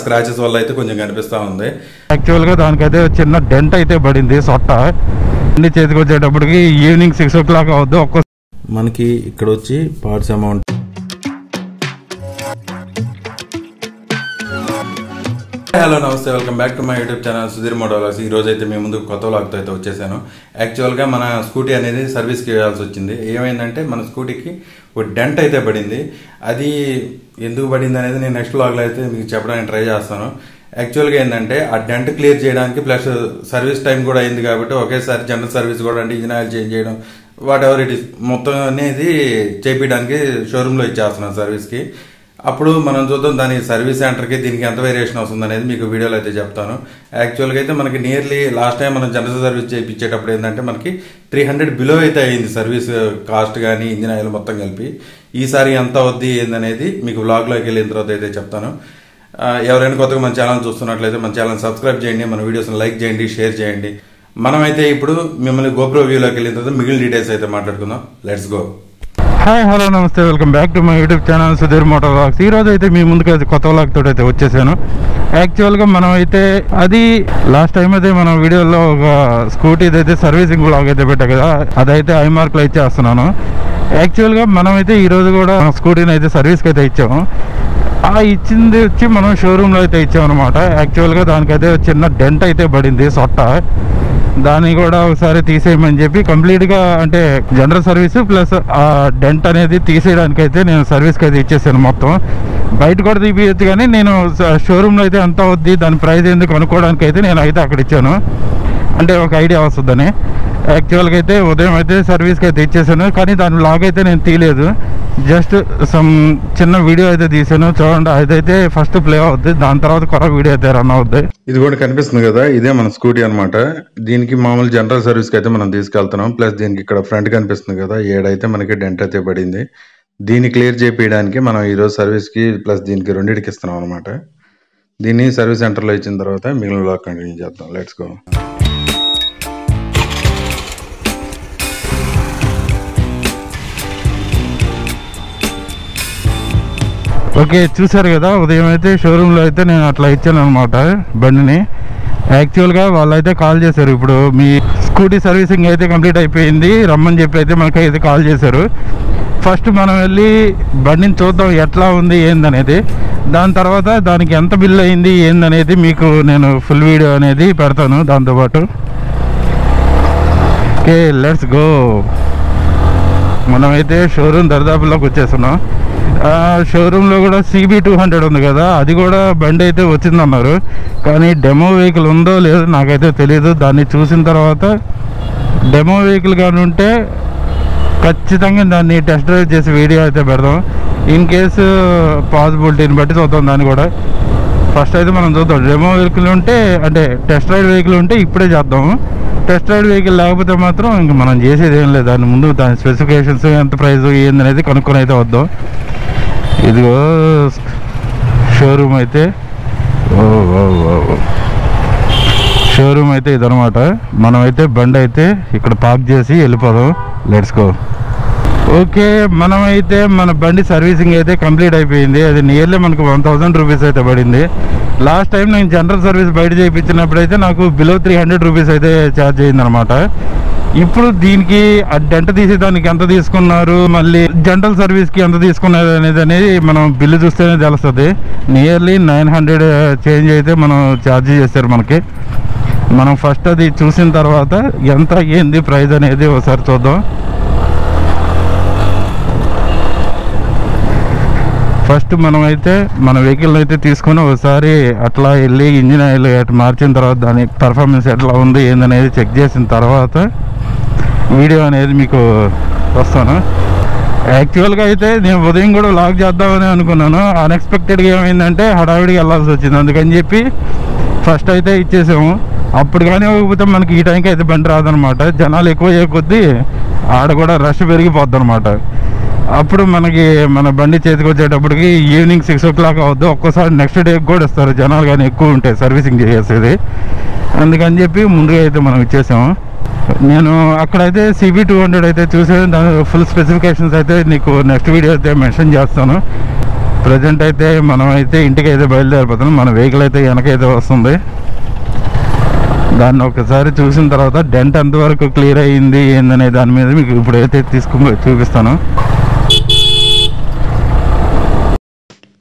Scratches వల్ల అయితే కొంచెం కనిపిస్తా ఉంది. యాక్చువల్ గా దానికైతే చిన్న డెంట్ అయితే పడింది సొట్ట. అన్ని చేతికి వచ్చేటప్పటికి ఈవినింగ్ 6 o'clock అవద్దు. మనకి ఇక్కడ వచ్చి పార్ట్స్ అమౌంట్. హలో నమస్తే, welcome back to my YouTube channel Sudhir motologs. ఈ రోజు అయితే మేము ముందు కొత్త వ్లాగ్తో అయితే వచ్చేసాను. యాక్చువల్గా మన స్కూటీ అనేది సర్వీస్కి వేయాల్సి వచ్చింది. ఏమైందంటే మన స్కూటీకి ఒక డెంట్ అయితే పడింది. అది ఎందుకు పడింది అనేది నేను నెక్స్ట్ వ్లాగ్లో అయితే మీకు చెప్పడానికి ట్రై చేస్తాను. యాక్చువల్గా ఏంటంటే ఆ డెంట్ క్లియర్ చేయడానికి ప్లస్ సర్వీస్ టైం కూడా అయింది కాబట్టి ఒకేసారి జనరల్ సర్వీస్ కూడా అంటే ఇంజిన్ ఆయిల్ చేంజ్ చేయడం వాట్ ఎవర్ ఇట్ ఈస్ మొత్తం అనేది చేపించడానికి షోరూంలో ఇచ్చేస్తున్నాను సర్వీస్కి. అప్పుడు మనం చూద్దాం దాని సర్వీస్ సెంటర్కి దీనికి ఎంత వేరియేషన్ వస్తుంది అనేది మీకు వీడియోలో అయితే చెప్తాను. యాక్చువల్గా అయితే మనకి నియర్లీ లాస్ట్ టైం మనం జనరల్ సర్వీస్ చేయించేటప్పుడు ఏంటంటే మనకి 300 బిలో అయితే అయింది సర్వీస్ కాస్ట్ కానీ ఇంజిన్ ఆయిల్ మొత్తం కలిపి. ఈసారి ఎంత అవుద్ది ఏందనేది మీకు వ్లాగ్లోకి వెళ్ళిన తర్వాత అయితే చెప్తాను. ఎవరైనా కొత్తగా మన ఛానల్ చూస్తున్నట్లయితే మన ఛానల్ సబ్స్క్రైబ్ చేయండి, మన వీడియోస్ని లైక్ చేయండి, షేర్ చేయండి. మనమైతే ఇప్పుడు మిమ్మల్ని గోప్రో వ్యూలోకి వెళ్ళిన తర్వాత మిగిలిన డీటెయిల్స్ అయితే మాట్లాడుకుందాం. Let's go. హాయ్ హలో నమస్తే, welcome back to my YouTube channel Sudhir motologs. ఈ రోజు అయితే మీ ముందుకు అయితే కొత్త వ్లాగ్ తోటి అయితే వచ్చేసాను. యాక్చువల్గా మనం అయితే అది లాస్ట్ టైం అయితే మనం వీడియోలో ఒక స్కూటీది అయితే సర్వీసింగ్ వ్లాగ్ అయితే పెట్టా కదా, అదైతే ఐ మార్క్లో ఇచ్చేస్తున్నాను. యాక్చువల్గా మనం అయితే ఈరోజు కూడా స్కూటీని అయితే సర్వీస్కి అయితే ఇచ్చాము. ఆ ఇచ్చింది వచ్చి మనం షోరూంలో అయితే ఇచ్చామన్నమాట. యాక్చువల్గా దానికైతే చిన్న డెంట్ అయితే పడింది సొట్ట. దాన్ని కూడా ఒకసారి తీసేయమని చెప్పి కంప్లీట్గా అంటే జనరల్ సర్వీస్ ప్లస్ ఆ డెంట్ అనేది తీసేయడానికి అయితే నేను సర్వీస్కి అయితే ఇచ్చేసాను. మొత్తం బయట కూడా తీపియచ్చు కానీ నేను షోరూంలో అయితే ఎంత అవుద్ది దాని ప్రైస్ ఎందుకు అనుకోవడానికి అయితే నేను అయితే అక్కడ ఇచ్చాను, అంటే ఒక ఐడియా వస్తుందని. యాక్చువల్గా అయితే ఉదయం అయితే సర్వీస్కి అయితే ఇచ్చేసాను కానీ దాని వ్లాగ్ అయితే నేను తీయలేదు. జస్ట్ సమ్ చిన్న వీడియో అయితే తీసాను, చూడండి. అదైతే ఫస్ట్ ప్లే అవుద్ది, దాని తర్వాత కొత్త వీడియో అయితే రన్ అవుద్ది. ఇది కూడా కనిపిస్తుంది కదా, ఇదే మన స్కూటీ అనమాట. దీనికి మామూలు జనరల్ సర్వీస్కి అయితే మనం తీసుకెళ్తున్నాం. ప్లస్ దీనికి ఇక్కడ ఫ్రంట్ కనిపిస్తుంది కదా, ఏడైతే మనకి డెంట్ అయితే పడింది. దీన్ని క్లియర్ చేయించడానికి మనం ఈరోజు సర్వీస్కి ప్లస్ దీనికి రెండింటికి ఇస్తున్నాం అనమాట. దీన్ని సర్వీస్ సెంటర్లో ఇచ్చిన తర్వాత మిగిలిన వ్లాగ్ కంటిన్యూ చేద్దాం. Let's go. ఓకే, చూసారు కదా, ఉదయం అయితే షోరూంలో అయితే నేను అట్లా ఇచ్చాను అనమాట బండిని. యాక్చువల్గా వాళ్ళు అయితే కాల్ చేశారు, ఇప్పుడు మీ స్కూటీ సర్వీసింగ్ అయితే కంప్లీట్ అయిపోయింది రమ్మని చెప్పి అయితే మనకి అయితే కాల్ చేశారు. ఫస్ట్ మనం వెళ్ళి బండిని చూద్దాం ఎట్లా ఉంది ఏందనేది, దాని తర్వాత దానికి ఎంత బిల్ అయింది ఏందనేది మీకు నేను ఫుల్ వీడియో అనేది పెడతాను దాంతోపాటు. Okay, let's go. మనమైతే షోరూమ్ దరిదాపుల్లోకి వచ్చేస్తున్నాం. షోరూంలో కూడా CB200 ఉంది కదా, అది కూడా బండి అయితే వచ్చిందన్నారు. కానీ డెమో వెహికల్ ఉందో లేదో నాకైతే తెలియదు. దాన్ని చూసిన తర్వాత డెమో వెహికల్ కానీ ఉంటే ఖచ్చితంగా దాన్ని టెస్ట్ డ్రైవ్ చేసి వీడియో అయితే పెడదాం. ఇన్ కేసు పాసిబిలిటీని బట్టి చూద్దాం దాన్ని కూడా. ఫస్ట్ అయితే మనం చూద్దాం డెమో వెహికల్ ఉంటే, అంటే టెస్ట్ రైడ్ వెహికల్ ఉంటే ఇప్పుడే చేద్దాము. టెస్ట్ రైడ్ వెహికల్ లేకపోతే మాత్రం ఇంక మనం చేసేది ఏం లేదు. దాని ముందు దాని స్పెసిఫికేషన్స్ ఎంత ప్రైస్ ఏందనేది కనుక్కొని అయితే వద్దాం. ఇదిగో షోరూమ్ అయితే, షోరూమ్ అయితే ఇదనమాట. మనమైతే బండి అయితే ఇక్కడ పార్క్ చేసి వెళ్ళిపోదాం. Let's go. ఓకే, మనమైతే మన బండి సర్వీసింగ్ అయితే కంప్లీట్ అయిపోయింది. అది నియర్లీ మనకు 1000 రూపీస్ అయితే పడింది. లాస్ట్ టైం నేను జనరల్ సర్వీస్ బయట చేయించినప్పుడు అయితే నాకు బిలో 300 రూపీస్ అయితే ఛార్జ్ అయింది అనమాట. ఇప్పుడు దీనికి ఆ డెంట్ తీసేదానికి ఎంత తీసుకున్నారు, మళ్ళీ జనరల్ సర్వీస్కి ఎంత తీసుకున్నారు అనేది మనం బిల్లు చూస్తేనే తెలుస్తుంది. నియర్లీ 900 చేంజ్ అయితే మనం ఛార్జ్ చేస్తారు మనకి. మనం ఫస్ట్ అది చూసిన తర్వాత ఎంత ఏంది ప్రైస్ అనేది ఒకసారి చూద్దాం. ఫస్ట్ మనమైతే మన వెహికల్ అయితే తీసుకొని ఒకసారి అట్లా వెళ్ళి ఇంజిన్ ఆయిల్ అట్లా మార్చిన తర్వాత దాని పర్ఫార్మెన్స్ ఎట్లా ఉంది ఏందనేది చెక్ చేసిన తర్వాత వీడియో అనేది మీకు వస్తాను. యాక్చువల్గా అయితే నేను ఉదయం కూడా వ్లాగ్ చేద్దామని అనుకున్నాను. అన్ఎక్స్పెక్టెడ్గా ఏమైందంటే హడావిడిగా వెళ్ళాల్సి వచ్చింది. అందుకని చెప్పి ఫస్ట్ అయితే ఇచ్చేసాము. అప్పుడు కానీ ఇవ్వకపోతే మనకి ఈ టైంకి అయితే బండి రాదనమాట. జనాలు ఎక్కువ చేయకొద్దీ ఆడ కూడా రష్ పెరిగిపోద్ది అనమాట. అప్పుడు మనకి మన బండి చేతికి వచ్చేటప్పటికి ఈవినింగ్ 6 o'clock అవద్దు. ఒక్కోసారి నెక్స్ట్ డే కూడా ఇస్తారు జనాలు కానీ ఎక్కువ ఉంటాయి సర్వీసింగ్ చేసేది. అందుకని చెప్పి ముందుగా అయితే మనం ఇచ్చేసాము. నేను అక్కడైతే CB200 అయితే చూసాను. దాని ఫుల్ స్పెసిఫికేషన్స్ అయితే నీకు నెక్స్ట్ వీడియో అయితే మెన్షన్ చేస్తాను. ప్రజెంట్ అయితే మనం అయితే ఇంటికి అయితే బయలుదేరిపోతున్నాం. మన వెహికల్ అయితే వెనకైతే వస్తుంది. దాన్ని ఒకసారి చూసిన తర్వాత డెంట్ ఎంతవరకు క్లియర్ అయ్యింది ఏందనే దాని మీద మీకు ఇప్పుడైతే చూపిస్తాను.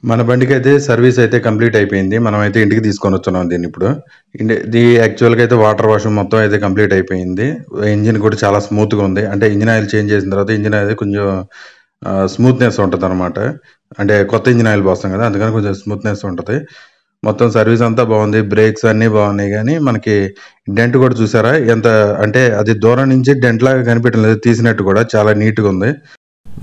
మన బండికి అయితే సర్వీస్ అయితే కంప్లీట్ అయిపోయింది. మనం అయితే ఇంటికి తీసుకొని వచ్చున్నాం దీన్ని. ఇప్పుడు ఇది యాక్చువల్గా అయితే వాటర్ వాష్ మొత్తం అయితే కంప్లీట్ అయిపోయింది. ఇంజిన్ కూడా చాలా స్మూత్గా ఉంది. అంటే ఇంజిన్ ఆయిల్ చేంజ్ చేసిన తర్వాత ఇంజిన్ అయితే కొంచెం స్మూత్నెస్ ఉంటుంది అనమాట. అంటే కొత్త ఇంజిన్ ఆయిల్ పోస్తాం కదా, అందుకని కొంచెం స్మూత్నెస్ ఉంటుంది. మొత్తం సర్వీస్ అంతా బాగుంది. బ్రేక్స్ అన్నీ బాగున్నాయి. కానీ మనకి డెంట్ కూడా చూసారా ఎంత, అంటే అది దూరం నుంచి డెంట్ లాగా కనిపించడం లేదు, తీసినట్టు కూడా చాలా నీట్గా ఉంది.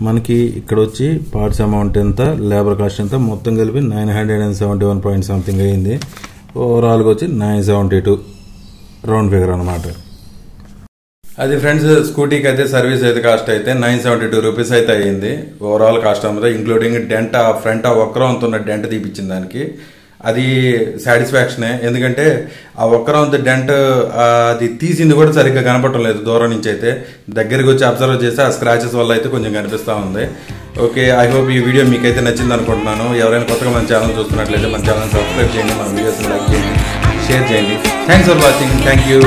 మనకి ఇక్కడ వచ్చి పార్ట్స్ అమౌంట్ ఎంత, లేబర్ కాస్ట్ ఎంత, మొత్తం కలిపి 971 పాయింట్ సంథింగ్ అయ్యింది. ఓవరాల్గా వచ్చి 972 రౌండ్ ఫిగర్ అనమాట. అది ఫ్రెండ్స్, స్కూటీకి అయితే సర్వీస్ అయితే కాస్ట్ అయితే 972 రూపీస్ అయితే అయ్యింది. ఓవరాల్ కాస్ట్ అంతా ఇంక్లూడింగ్ డెంట్, ఆ ఫ్రంట్ ఆ ఒక్కరంతున్న డెంట్ తీపిచ్చిన దానికి. అది సాటిస్ఫాక్షనే. ఎందుకంటే ఆ ఒక్కరంత డెంట్ అది తీసింది కూడా సరిగ్గా కనపడటం లేదు దూరం నుంచి. అయితే దగ్గరికి వచ్చి అబ్జర్వ్ చేస్తే ఆ స్క్రాచెస్ వల్ల అయితే కొంచెం కనిపిస్తూ ఉంది. ఓకే, ఐ హోప్ ఈ వీడియో మీకైతే నచ్చింది అనుకుంటున్నాను. ఎవరైనా కొత్తగా మన ఛానల్ చూస్తున్నట్లయితే మన ఛానల్ సబ్స్క్రైబ్ చేయండి, మన వీడియోస్ లైక్ చేయండి, షేర్ చేయండి. Thanks for watching. Thank you.